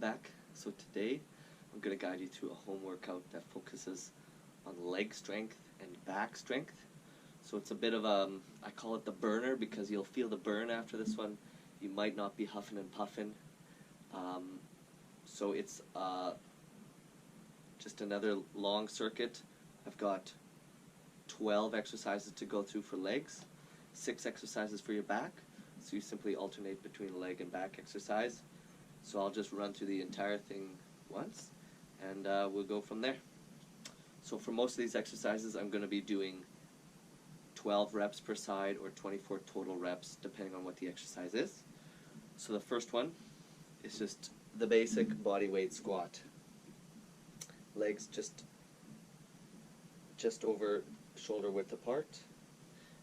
back. So today I'm going to guide you through a home workout that focuses on leg strength and back strength. So it's a bit of a, I call it the burner because you'll feel the burn after this one. You might not be huffing and puffing. So it's just another long circuit. I've got 12 exercises to go through for legs, 6 exercises for your back. So you simply alternate between leg and back exercise. So I'll just run through the entire thing once and we'll go from there. So for most of these exercises I'm going to be doing 12 reps per side or 24 total reps depending on what the exercise is. So the first one is just the basic body weight squat. Legs just over shoulder width apart,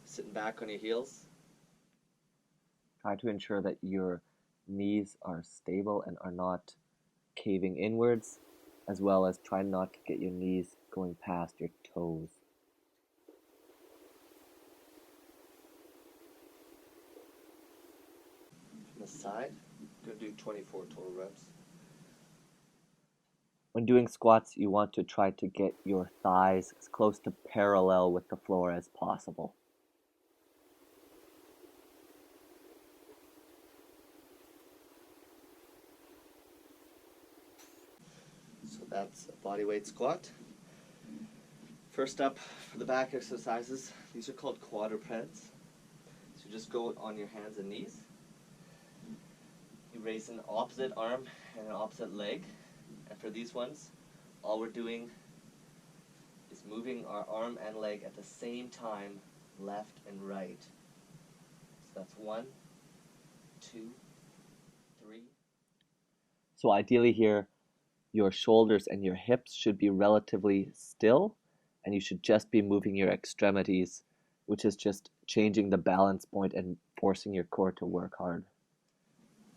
sitting back on your heels. Try to ensure that your knees are stable and are not caving inwards, as well as try not to get your knees going past your toes. From the side, I'm going to do 24 total reps. When doing squats, you want to try to get your thighs as close to parallel with the floor as possible. So that's a body weight squat. First up, for the back exercises, these are called quadrupeds. So just go on your hands and knees. You raise an opposite arm and an opposite leg. And for these ones, all we're doing is moving our arm and leg at the same time, left and right. So that's 1, 2, 3. So ideally here, your shoulders and your hips should be relatively still, and you should just be moving your extremities, which is just changing the balance point and forcing your core to work hard.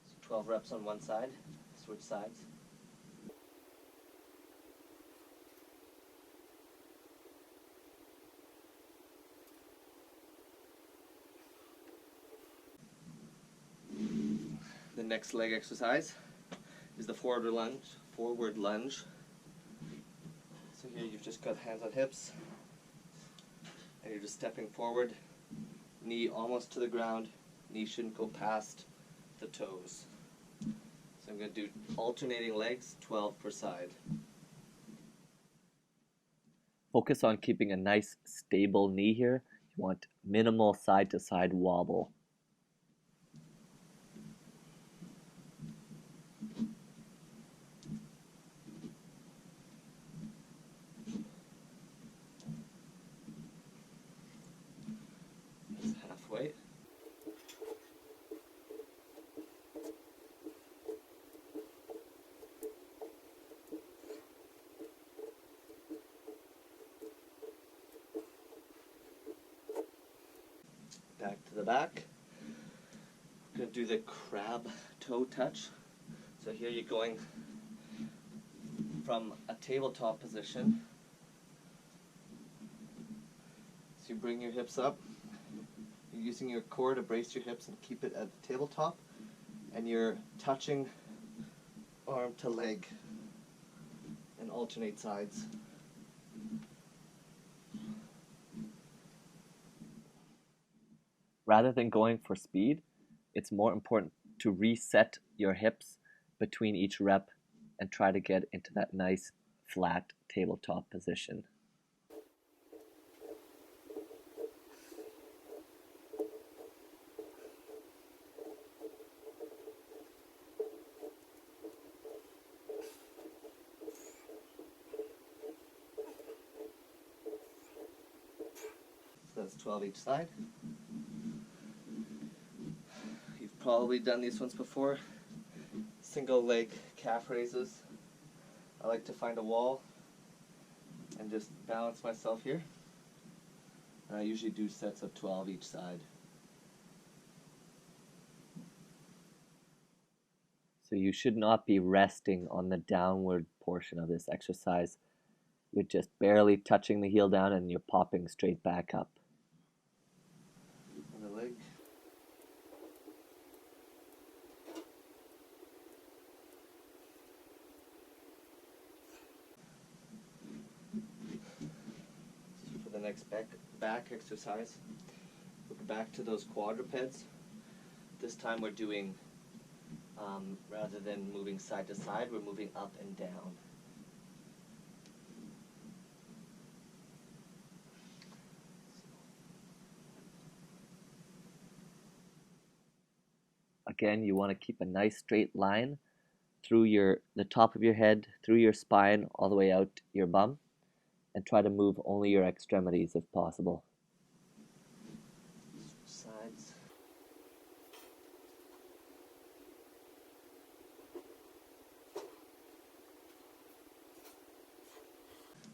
So 12 reps on one side, switch sides. The next leg exercise is the forward lunge. So here you've just got hands on hips, and you're just stepping forward, knee almost to the ground, knee shouldn't go past the toes. So I'm going to do alternating legs, 12 per side. Focus on keeping a nice stable knee here. You want minimal side to side wobble. That's halfway. Back to the back. I'm going to do the crab toe touch. So here you're going from a tabletop position. So you bring your hips up. You're using your core to brace your hips and keep it at the tabletop. And you're touching arm to leg and alternate sides. Rather than going for speed, it's more important to reset your hips between each rep and try to get into that nice flat tabletop position. So that's 12 each side. You've probably done these ones before. Single leg calf raises. I like to find a wall and just balance myself here. And I usually do sets of 12 each side. So you should not be resting on the downward portion of this exercise. You're just barely touching the heel down and you're popping straight back up. On the leg. next back exercise, we're back to those quadrupeds. This time we're doing, rather than moving side to side, we're moving up and down. Again, you want to keep a nice straight line through the top of your head, through your spine, all the way out your bum, and try to move only your extremities if possible. Sides.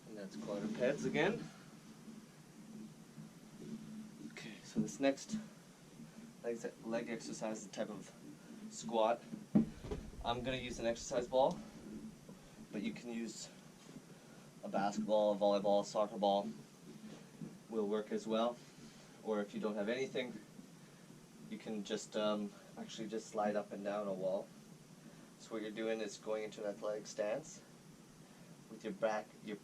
And that's quadrupeds again. Okay, so this next leg exercise is a type of squat. I'm going to use an exercise ball, but you can use a basketball, a volleyball, a soccer ball will work as well. Or if you don't have anything, you can just actually just slide up and down a wall. So what you're doing is going into an athletic stance. With your back, you're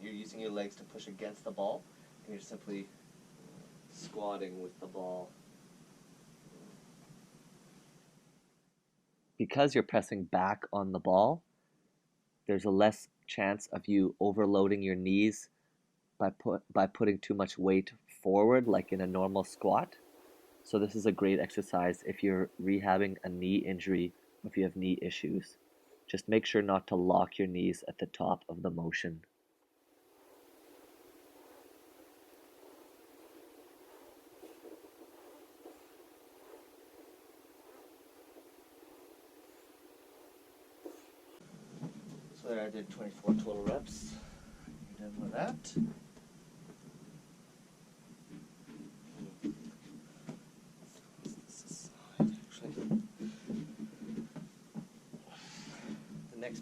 using your legs to push against the ball, and you're simply squatting with the ball. Because you're pressing back on the ball, there's a less chance of you overloading your knees by putting too much weight forward like in a normal squat. So this is a great exercise if you're rehabbing a knee injury or if you have knee issues. Just make sure not to lock your knees at the top of the motion. So there I did 24 total reps. You're done with that. The next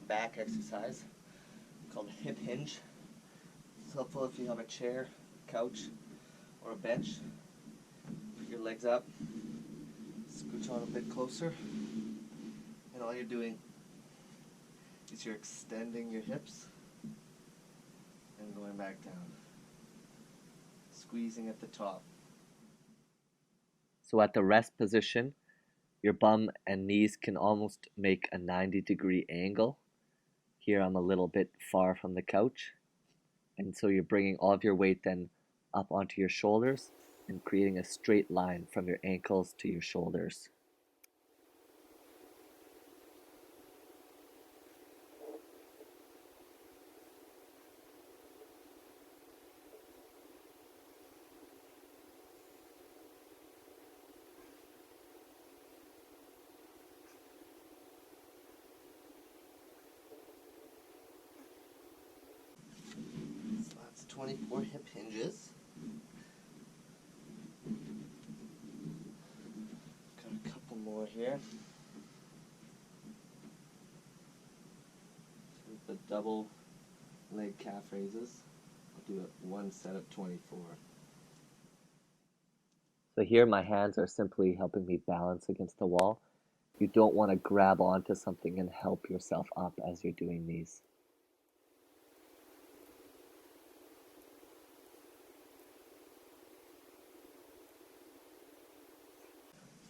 back exercise called hip hinge. It's helpful if you have a chair, couch, or a bench. Put your legs up, scooch on a bit closer, and all you're doing is you're extending your hips and going back down, squeezing at the top. So at the rest position, your bum and knees can almost make a 90-degree angle. Here I'm a little bit far from the couch. And so you're bringing all of your weight then up onto your shoulders and creating a straight line from your ankles to your shoulders. So that's 24 hip hinges. Got a couple more here. So with the double leg calf raises, I'll do one set of 24. So here my hands are simply helping me balance against the wall. You don't want to grab onto something and help yourself up as you're doing these.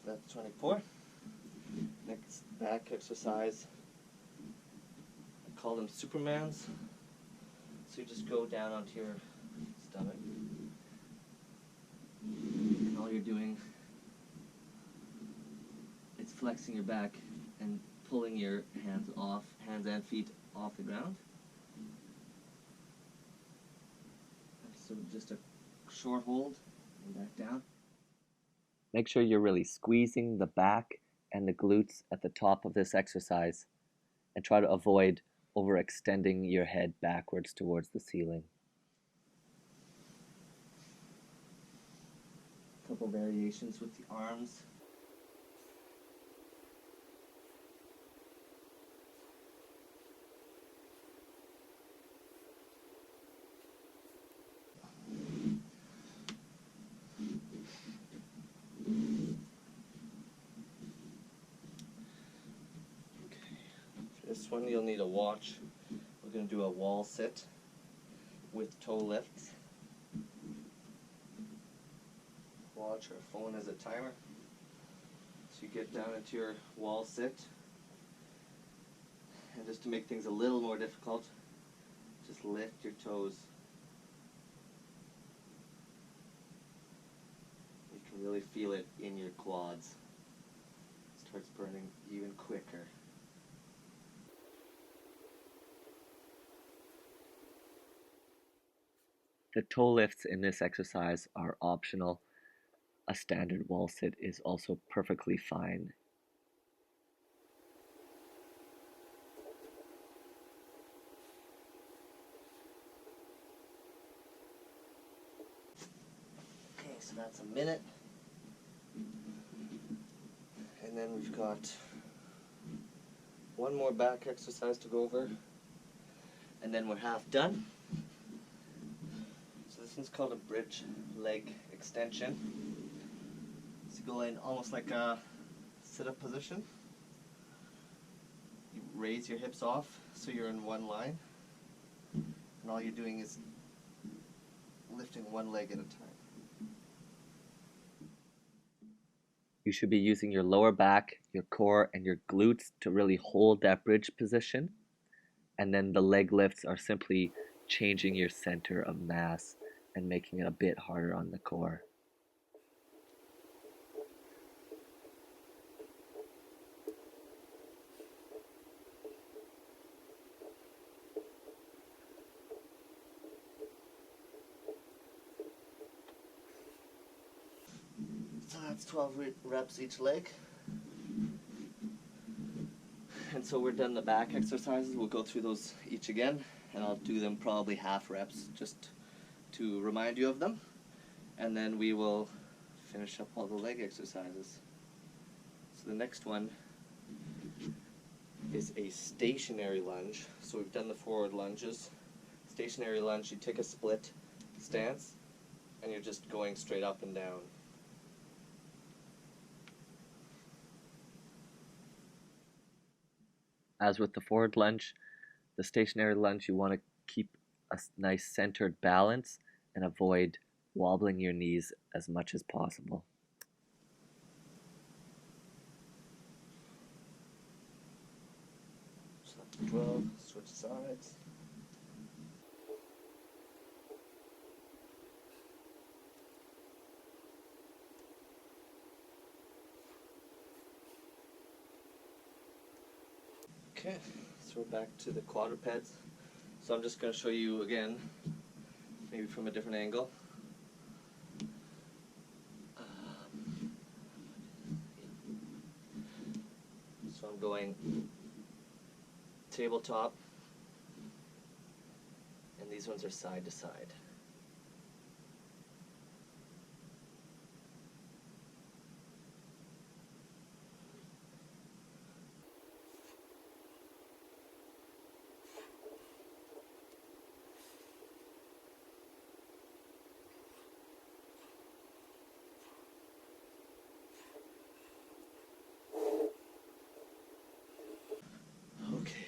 That's 24. Next back exercise, I call them Supermans. So you just go down onto your stomach, and all you're doing is flexing your back and pulling your hands and feet off the ground. So just a short hold and back down. Make sure you're really squeezing the back and the glutes at the top of this exercise, and try to avoid overextending your head backwards towards the ceiling. A couple variations with the arms. This one you'll need a watch. We're going to do a wall sit with toe lifts. watch our phone as a timer. So you get down into your wall sit. And just to make things a little more difficult, just lift your toes. You can really feel it in your quads. It starts burning even quicker. The toe lifts in this exercise are optional. A standard wall sit is also perfectly fine. Okay, so that's a minute. And then we've got one more back exercise to go over. And then we're half done. So this one's called a bridge leg extension. So you go in almost like a sit-up position. You raise your hips off so you're in one line. And all you're doing is lifting one leg at a time. You should be using your lower back, your core, and your glutes to really hold that bridge position. And then the leg lifts are simply changing your center of mass and making it a bit harder on the core. So that's 12 reps each leg. And so we're done the back exercises. We'll go through those each again, and I'll do them probably half reps just to remind you of them. And then we will finish up all the leg exercises. So the next one is a stationary lunge. So we've done the forward lunges. Stationary lunge, you take a split stance, and you're just going straight up and down. As with the forward lunge, the stationary lunge, you want to keep a nice centered balance and avoid wobbling your knees as much as possible. So that's 12, switch sides. Okay, so we're back to the quadrupeds. So I'm just going to show you again, maybe from a different angle. So I'm going tabletop, and these ones are side to side. Okay,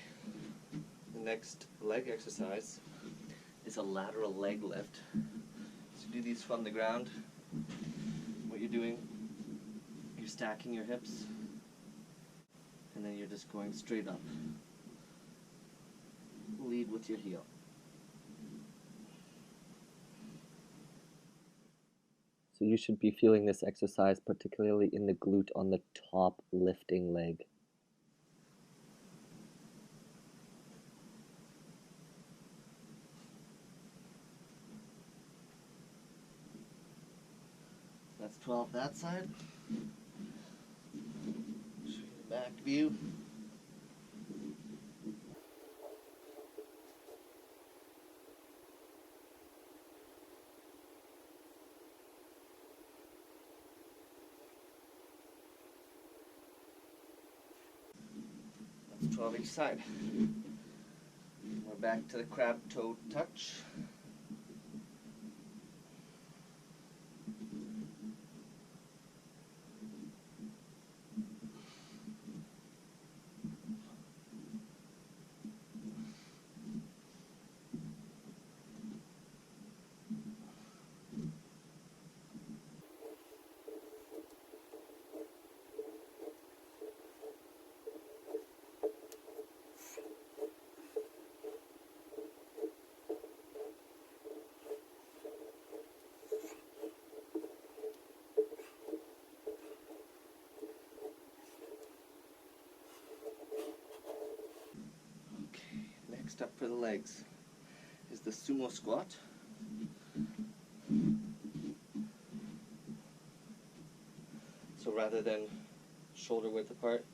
the next leg exercise is a lateral leg lift. So do these from the ground. What you're doing, you're stacking your hips, and then you're just going straight up. Lead with your heel. So you should be feeling this exercise particularly in the glute on the top lifting leg. That's 12 that side. Show you the back view. That's 12 each side. We're back to the crab toe touch. Next up for the legs is the Sumo Squat. So rather than shoulder width apart,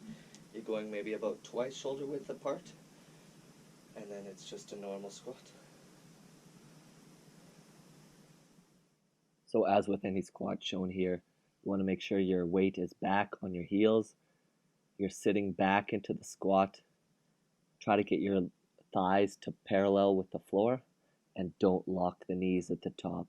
you're going maybe about twice shoulder width apart, and then it's just a normal squat. So as with any squat shown here, you want to make sure your weight is back on your heels. You're sitting back into the squat. Try to get your thighs to parallel with the floor, and don't lock the knees at the top.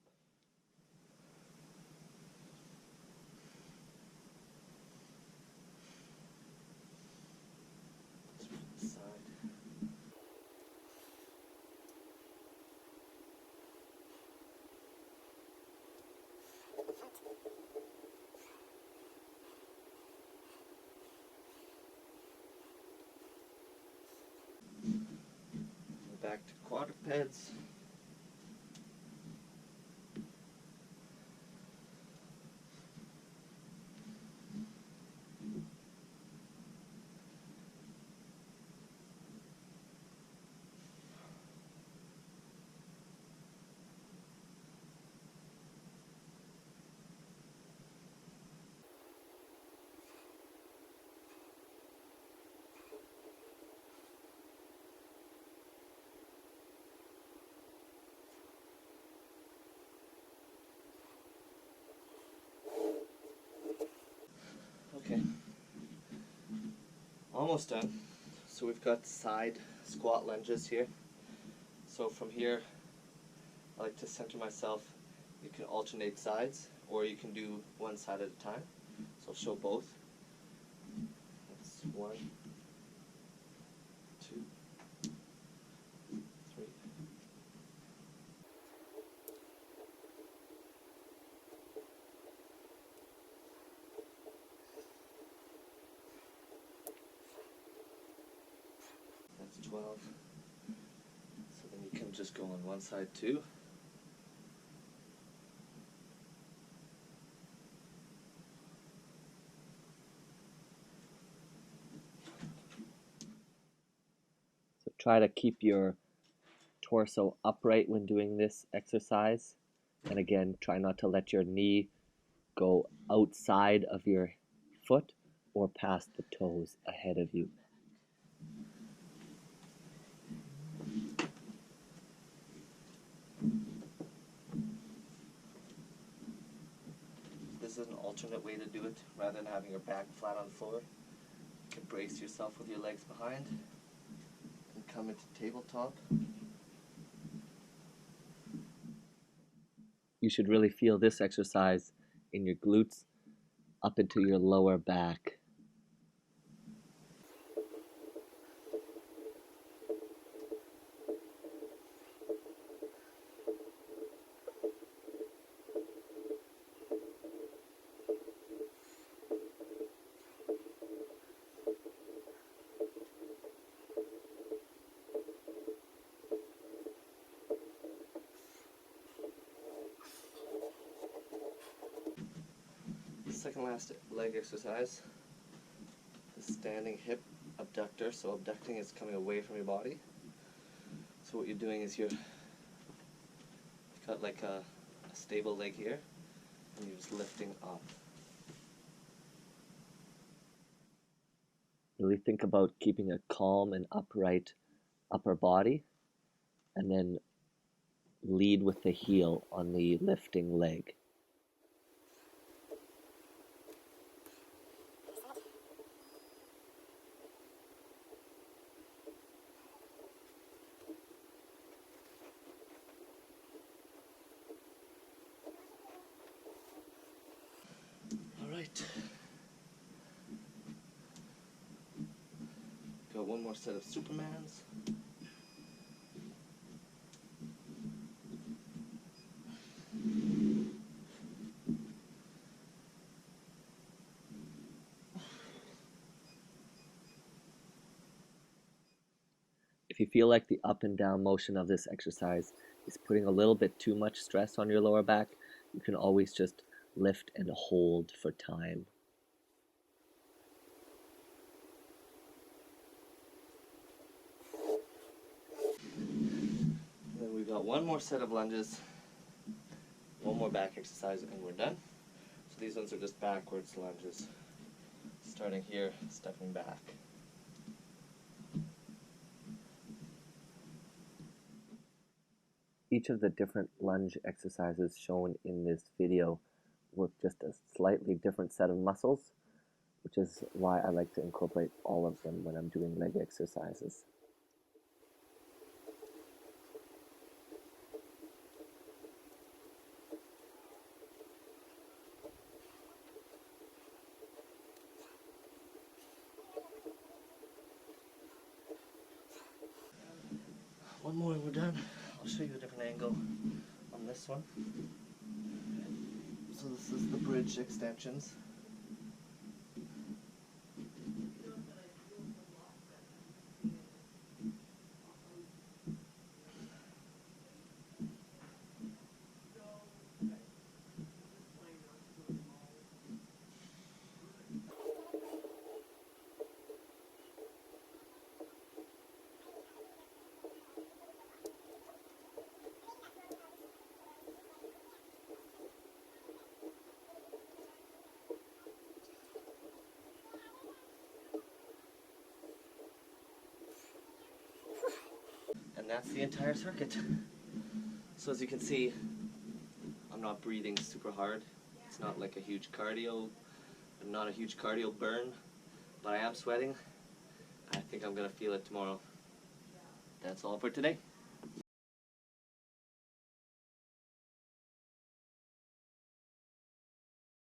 Back to quadrupeds. Okay, almost done. So we've got side squat lunges here. So from here, I like to center myself. You can alternate sides, or you can do one side at a time. So I'll show both. That's 1, 2, 3. That's 12. So then you can just go on one side too. So try to keep your torso upright when doing this exercise. And again, try not to let your knee go outside of your foot or past the toes ahead of you. This is an alternate way to do it. Rather than having your back flat on the floor, you can brace yourself with your legs behind and come into tabletop. You should really feel this exercise in your glutes up into your lower back. Second last leg exercise, the standing hip abductor. So abducting is coming away from your body. So what you're doing is you've got like a stable leg here, and you're just lifting up. Really think about keeping a calm and upright upper body, and then lead with the heel on the lifting leg. Alright. Got one more set of Supermans. If you feel like the up and down motion of this exercise is putting a little bit too much stress on your lower back, you can always just lift and hold for time. one more set of lunges, one more back exercise, and we're done. So these ones are just backwards lunges. Starting here, stepping back. Each of the different lunge exercises shown in this video work just a slightly different set of muscles, which is why I like to incorporate all of them when I'm doing leg exercises. One more and we're done. I'll show you a different angle on this one. So this is the bridge extensions. And that's the entire circuit. So as you can see, I'm not breathing super hard. It's not like a huge cardio, not a huge cardio burn, but I am sweating. I think I'm gonna feel it tomorrow. That's all for today.